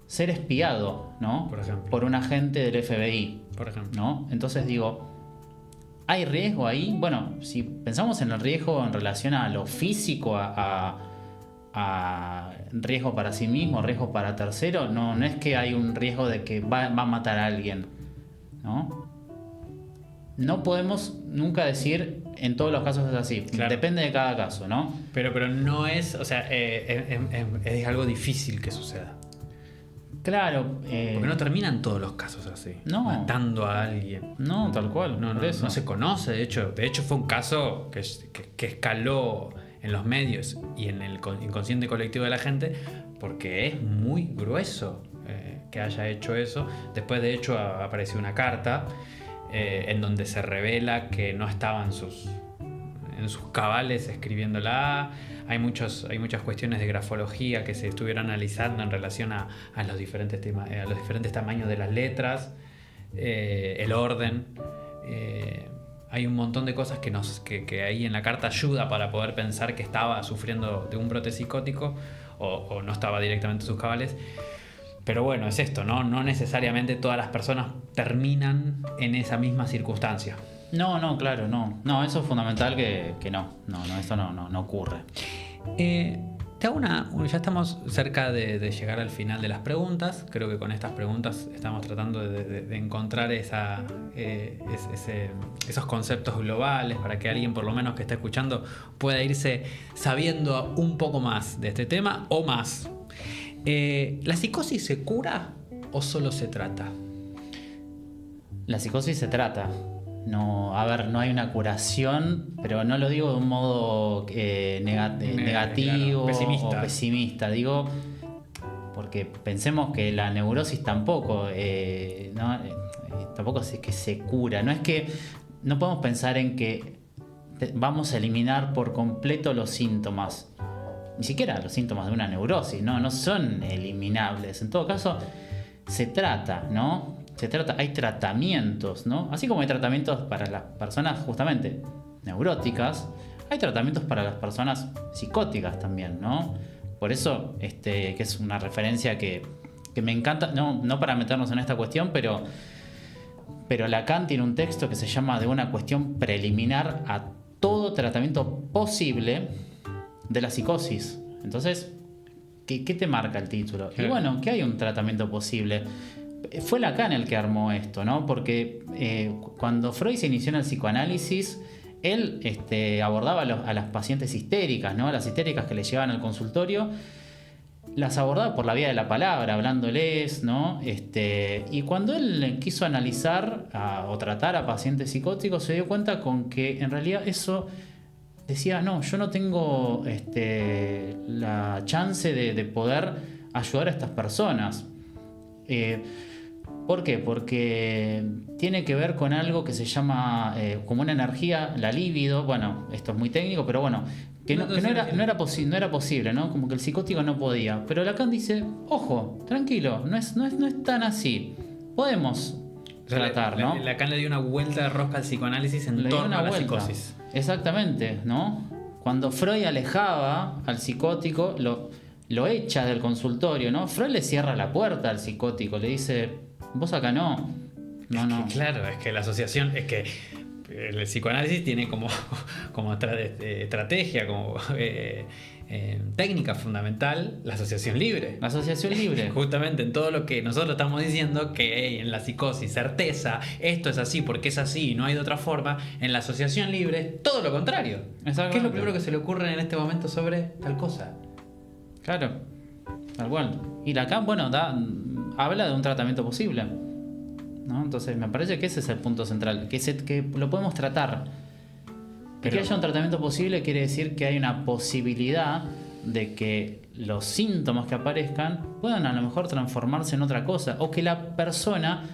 ser espiado, ¿no? Por ejemplo. Por un agente del FBI, Por ejemplo. ¿no? Entonces digo, ¿hay riesgo ahí? Bueno, si pensamos en el riesgo en relación a lo físico, a riesgo para sí mismo, riesgo para tercero, no es que hay un riesgo de que va a matar a alguien, ¿no? No podemos nunca decir en todos los casos es así. Claro. Depende de cada caso, ¿no? Pero no es, o sea, es algo difícil que suceda. Claro. Porque no terminan todos los casos así. No. Matando a alguien. No, tal cual. No, por eso. no se conoce, de hecho fue un caso que escaló en los medios y en el inconsciente colectivo de la gente, porque es muy grueso que haya hecho eso. Después, de hecho, apareció una carta en donde se revela que no estaba en sus cabales escribiéndola. Hay muchas cuestiones de grafología que se estuvieron analizando en relación a los diferentes tamaños de las letras, el orden. Hay un montón de cosas que ahí en la carta ayuda para poder pensar que estaba sufriendo de un brote psicótico o no estaba directamente en sus cabales. Pero bueno, es esto, ¿no? No necesariamente todas las personas terminan en esa misma circunstancia. No, claro, no. No, eso es fundamental que no. No, esto no ocurre. Te hago ya estamos cerca de llegar al final de las preguntas. Creo que con estas preguntas estamos tratando de encontrar esos conceptos globales para que alguien, por lo menos que está escuchando, pueda irse sabiendo un poco más de este tema o más. ¿La psicosis se cura o solo se trata? La psicosis se trata. No hay una curación, pero no lo digo de un modo negativo, claro, o pesimista. Digo, porque pensemos que la neurosis tampoco, tampoco es que se cura. No es que no podemos pensar en que vamos a eliminar por completo los síntomas. Ni siquiera los síntomas de una neurosis, no son eliminables. En todo caso, se trata, ¿no? Hay tratamientos, ¿no? Así como hay tratamientos para las personas justamente neuróticas, hay tratamientos para las personas psicóticas también, ¿no? Por eso, que es una referencia que me encanta, no para meternos en esta cuestión, pero Lacan tiene un texto que se llama De una cuestión preliminar a todo tratamiento posible de la psicosis. Entonces, ¿qué te marca el título? Y bueno, que hay un tratamiento posible. Fue Lacan el que armó esto, ¿no? Porque cuando Freud se inició en el psicoanálisis, él abordaba a las pacientes histéricas, ¿no? A las histéricas que le llevaban al consultorio, las abordaba por la vía de la palabra, hablándoles, ¿no? Y cuando él quiso analizar o tratar a pacientes psicóticos, se dio cuenta con que en realidad eso decía, no, yo no tengo la chance de poder ayudar a estas personas. ¿Por qué? Porque tiene que ver con algo que se llama como una energía, la libido. Bueno, esto es muy técnico, pero bueno, que no era posible, ¿no? Como que el psicótico no podía. Pero Lacan dice, ojo, tranquilo, no es tan así. Podemos tratar, ¿no? Lacan le dio una vuelta de rosca al psicoanálisis en torno a la psicosis. Exactamente, ¿no? Cuando Freud alejaba al psicótico, lo echa del consultorio, ¿no? Freud le cierra la puerta al psicótico, le dice, vos acá no. No. Claro, es que la asociación, es que el psicoanálisis tiene como estrategia, como técnica fundamental, la asociación libre. La asociación libre. Justamente en todo lo que nosotros estamos diciendo, que en la psicosis, certeza, esto es así porque es así y no hay de otra forma, en la asociación libre es todo lo contrario. ¿Qué es lo primero que se le ocurre en este momento sobre tal cosa? Claro, tal cual. Y Lacan, bueno, habla de un tratamiento posible, ¿no? Entonces me parece que ese es el punto central, que lo podemos tratar. Pero que haya un tratamiento posible quiere decir que hay una posibilidad de que los síntomas que aparezcan puedan a lo mejor transformarse en otra cosa, o que la persona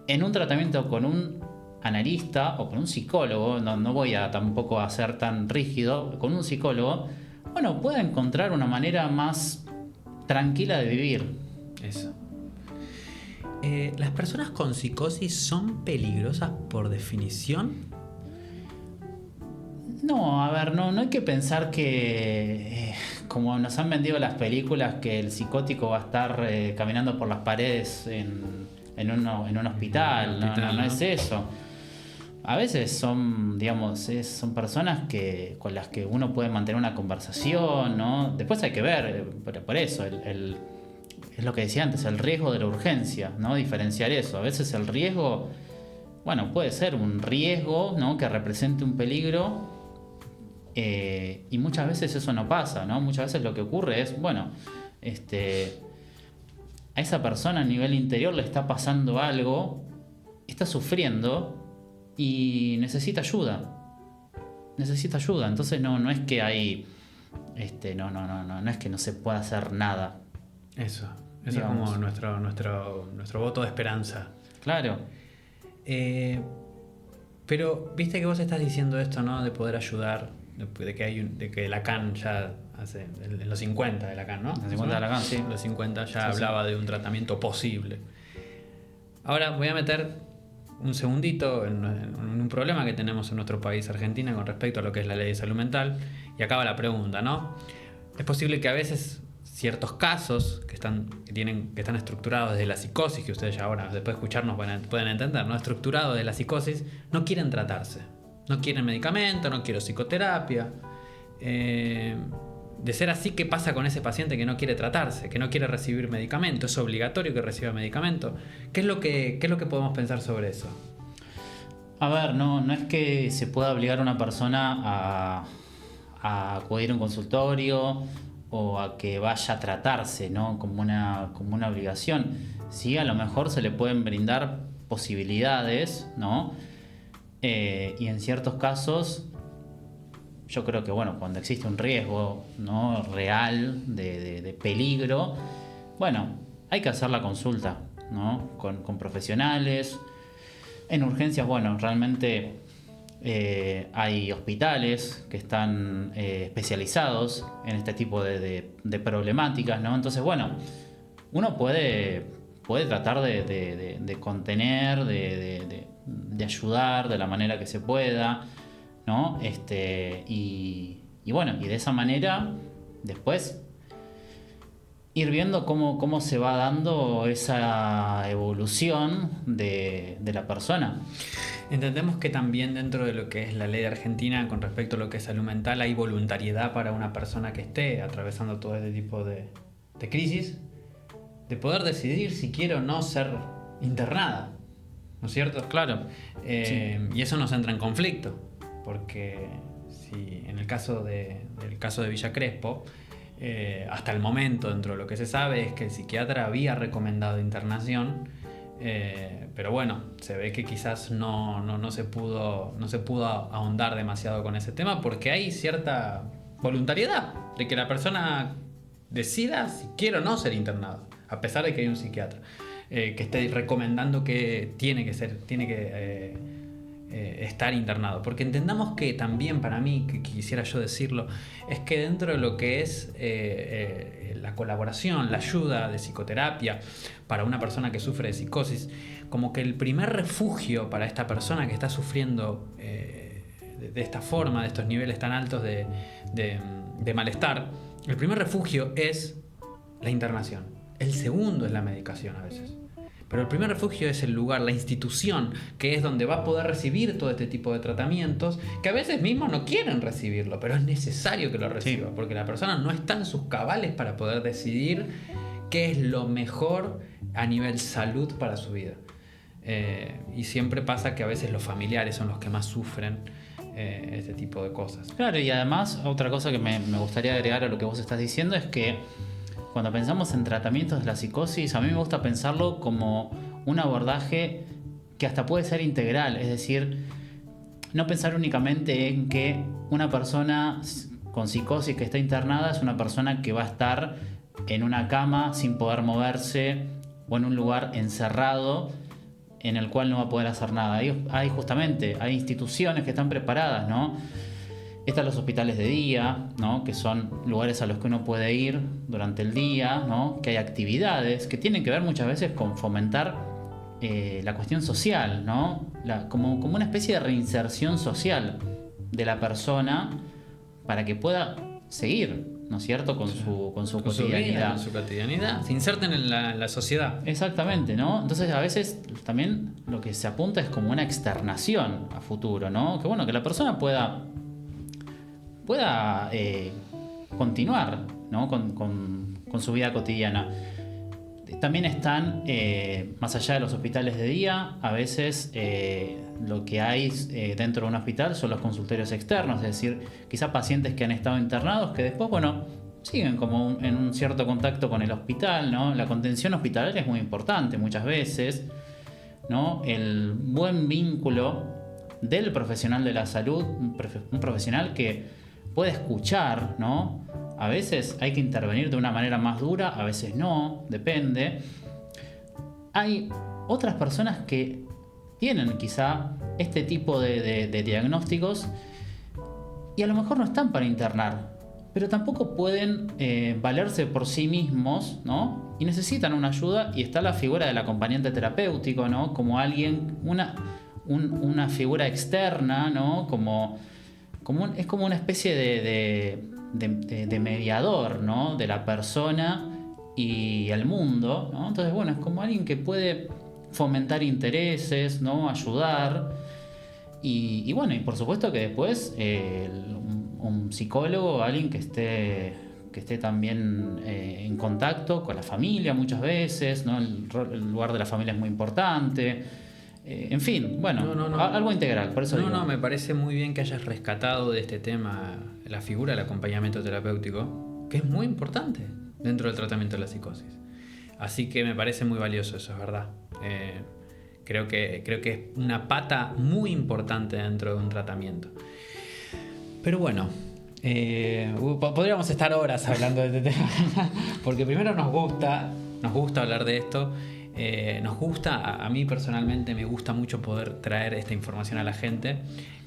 en un tratamiento con un analista o con un psicólogo, no voy a tampoco a ser tan rígido, con un psicólogo, bueno, pueda encontrar una manera más tranquila de vivir. Eso. ¿Las personas con psicosis son peligrosas por definición? No, a ver, no hay que pensar que, como nos han vendido las películas, que el psicótico va a estar caminando por las paredes en un hospital. No es eso. A veces son, digamos, son personas con las que uno puede mantener una conversación, ¿no? Después hay que ver, por eso, es lo que decía antes, el riesgo de la urgencia, ¿no? Diferenciar eso. A veces el riesgo, bueno, puede ser un riesgo, ¿no? Que represente un peligro, y muchas veces eso no pasa, ¿no? Muchas veces lo que ocurre es, bueno, a esa persona a nivel interior le está pasando algo, está sufriendo y necesita ayuda. Entonces no es que hay, no es que no se pueda hacer nada. Eso es como nuestro voto de esperanza. Claro. Pero viste que vos estás diciendo esto, ¿no? De poder ayudar, de que Lacan ya hace, en los 50 de Lacan, ¿no? En los 50 de Lacan, sí. En los 50 ya hablaba de un tratamiento posible. Ahora voy a meter un segundito en un problema que tenemos en nuestro país, Argentina, con respecto a lo que es la ley de salud mental. Y acaba la pregunta, ¿no? Es posible que a veces ciertos casos que están estructurados desde la psicosis, que ustedes ya ahora, después de escucharnos, pueden entender, ¿no? Estructurados de la psicosis, no quieren tratarse. No quieren medicamento, no quiero psicoterapia. De ser así, ¿qué pasa con ese paciente que no quiere tratarse, que no quiere recibir medicamento? ¿Es obligatorio que reciba medicamento? ¿Qué es lo que podemos pensar sobre eso? A ver, no es que se pueda obligar a una persona a acudir a un consultorio o a que vaya a tratarse, ¿no? Como una obligación. Sí, a lo mejor se le pueden brindar posibilidades, ¿no? Y en ciertos casos, yo creo que, bueno, cuando existe un riesgo, ¿no? Real de peligro, bueno, hay que hacer la consulta, ¿no? Con profesionales. En urgencias, bueno, realmente hay hospitales que están especializados en este tipo de problemáticas, ¿no? Entonces, bueno, uno puede tratar de contener, de ayudar de la manera que se pueda, ¿no? Y bueno, y de esa manera después ir viendo cómo se va dando esa evolución de la persona. Entendemos que también dentro de lo que es la ley de Argentina con respecto a lo que es salud mental hay voluntariedad para una persona que esté atravesando todo este tipo de crisis, de poder decidir si quiere o no ser internada, ¿no es cierto? Claro. Sí. Y eso nos entra en conflicto, porque si en el caso de Villa Crespo, hasta el momento dentro de lo que se sabe es que el psiquiatra había recomendado internación, pero bueno, se ve que quizás no se pudo ahondar demasiado con ese tema porque hay cierta voluntariedad de que la persona decida si quiere o no ser internado, a pesar de que hay un psiquiatra que esté recomendando que tiene que estar internado. Porque entendamos que también, para mí, que quisiera yo decirlo, es que dentro de lo que es la colaboración, la ayuda de psicoterapia para una persona que sufre de psicosis, como que el primer refugio para esta persona que está sufriendo de esta forma, de estos niveles tan altos de malestar, el primer refugio es la internación. El segundo es la medicación a veces. Pero el primer refugio es el lugar, la institución, que es donde va a poder recibir todo este tipo de tratamientos, que a veces mismos no quieren recibirlo, pero es necesario que lo reciba, sí, porque la persona no está en sus cabales para poder decidir qué es lo mejor a nivel salud para su vida. Y siempre pasa que a veces los familiares son los que más sufren este tipo de cosas. Claro, y además otra cosa que me gustaría agregar a lo que vos estás diciendo es que cuando pensamos en tratamientos de la psicosis, a mí me gusta pensarlo como un abordaje que hasta puede ser integral, es decir, no pensar únicamente en que una persona con psicosis que está internada es una persona que va a estar en una cama sin poder moverse o en un lugar encerrado en el cual no va a poder hacer nada. Hay instituciones que están preparadas, ¿no? Están los hospitales de día, ¿no? Que son lugares a los que uno puede ir durante el día, ¿no? Que hay actividades que tienen que ver muchas veces con fomentar la cuestión social, ¿no? Como una especie de reinserción social de la persona para que pueda seguir, ¿no es cierto?, con su cotidianidad. Con su cotidianidad, se inserten en la sociedad. Exactamente, ¿no? Entonces a veces también lo que se apunta es como una externación a futuro, ¿no? Que bueno, que la persona pueda continuar, ¿no?, con su vida cotidiana. También están, más allá de los hospitales de día, a veces lo que hay dentro de un hospital son los consultorios externos, es decir, quizá pacientes que han estado internados que después, bueno, siguen como en un cierto contacto con el hospital, ¿no? La contención hospitalaria es muy importante muchas veces, ¿no? El buen vínculo del profesional de la salud, un profesional que puede escuchar, ¿no? A veces hay que intervenir de una manera más dura, a veces no, depende. Hay otras personas que tienen quizá este tipo de diagnósticos y a lo mejor no están para internar, pero tampoco pueden valerse por sí mismos, ¿no? Y necesitan una ayuda, y está la figura del acompañante terapéutico, ¿no? Como alguien, una figura externa, ¿no? Es como una especie de mediador, ¿no?, de la persona y el mundo, ¿no? Entonces, bueno, es como alguien que puede fomentar intereses, ¿no?, ayudar, y bueno, y por supuesto que después un psicólogo, alguien que esté también en contacto con la familia muchas veces, ¿no? El lugar de la familia es muy importante. En fin, bueno, algo integral, por eso digo. Me parece muy bien que hayas rescatado de este tema la figura del acompañamiento terapéutico, que es muy importante dentro del tratamiento de la psicosis. Así que me parece muy valioso, eso es verdad. Creo que es una pata muy importante dentro de un tratamiento. Pero bueno, podríamos estar horas hablando de este tema, porque primero nos gusta hablar de esto. Nos gusta, a mí personalmente me gusta mucho poder traer esta información a la gente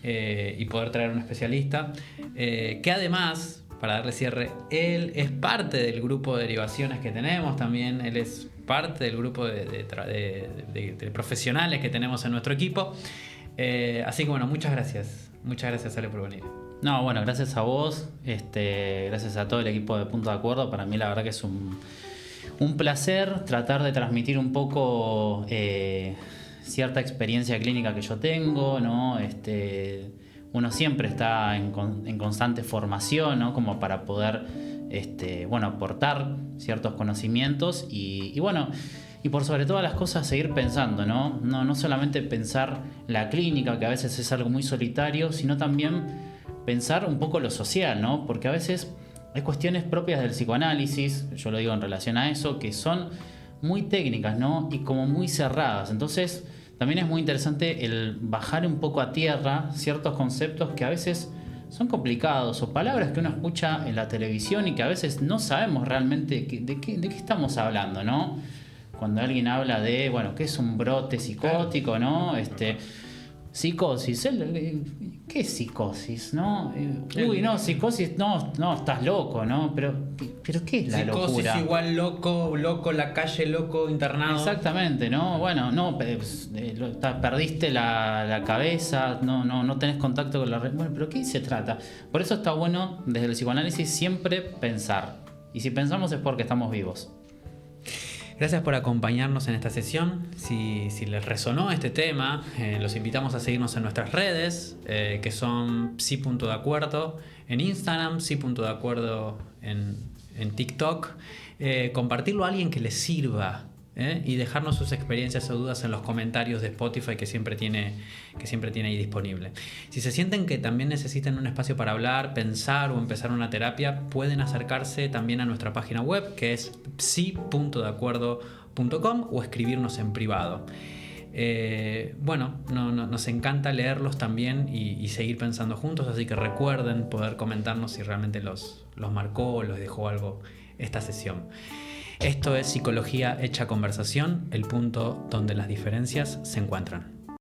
y poder traer un especialista que además, para darle cierre, él es parte del grupo de derivaciones que tenemos también, él es parte del grupo de profesionales que tenemos en nuestro equipo, así que bueno, muchas gracias Ale por venir. No, bueno, gracias a vos, gracias a todo el equipo de Punto de Acuerdo. Para mí la verdad que es un placer tratar de transmitir un poco cierta experiencia clínica que yo tengo, ¿no? Uno siempre está en constante formación, ¿no?, como para poder aportar ciertos conocimientos y bueno, y por sobre todas las cosas seguir pensando, ¿no? No solamente pensar la clínica, que a veces es algo muy solitario, sino también pensar un poco lo social, ¿no? Porque a veces hay cuestiones propias del psicoanálisis, yo lo digo en relación a eso, que son muy técnicas, ¿no?, y como muy cerradas. Entonces, también es muy interesante el bajar un poco a tierra ciertos conceptos que a veces son complicados, o palabras que uno escucha en la televisión y que a veces no sabemos realmente de qué estamos hablando, ¿no? Cuando alguien habla de, bueno, ¿qué es un brote psicótico, no? Psicosis, ¿qué es psicosis, no? Psicosis, no, estás loco, ¿no? Pero ¿qué es la locura? Psicosis igual loco, la calle, loco, internado. Exactamente, ¿no? Bueno, perdiste la cabeza, no tenés contacto con la red. Bueno, pero ¿qué se trata? Por eso está bueno desde el psicoanálisis siempre pensar. Y si pensamos es porque estamos vivos. Gracias por acompañarnos en esta sesión. Si les resonó este tema, los invitamos a seguirnos en nuestras redes, que son psi.deacuerdo en Instagram, psi.deacuerdo en TikTok. Compartirlo a alguien que les sirva, y dejarnos sus experiencias o dudas en los comentarios de Spotify que siempre tiene ahí disponible. Si se sienten que también necesitan un espacio para hablar, pensar o empezar una terapia, pueden acercarse también a nuestra página web, que es psi.deacuerdo.com, o escribirnos en privado. Nos encanta leerlos también y seguir pensando juntos, así que recuerden poder comentarnos si realmente los marcó o los dejó algo esta sesión. Esto es Psicología Hecha Conversación, el punto donde las diferencias se encuentran.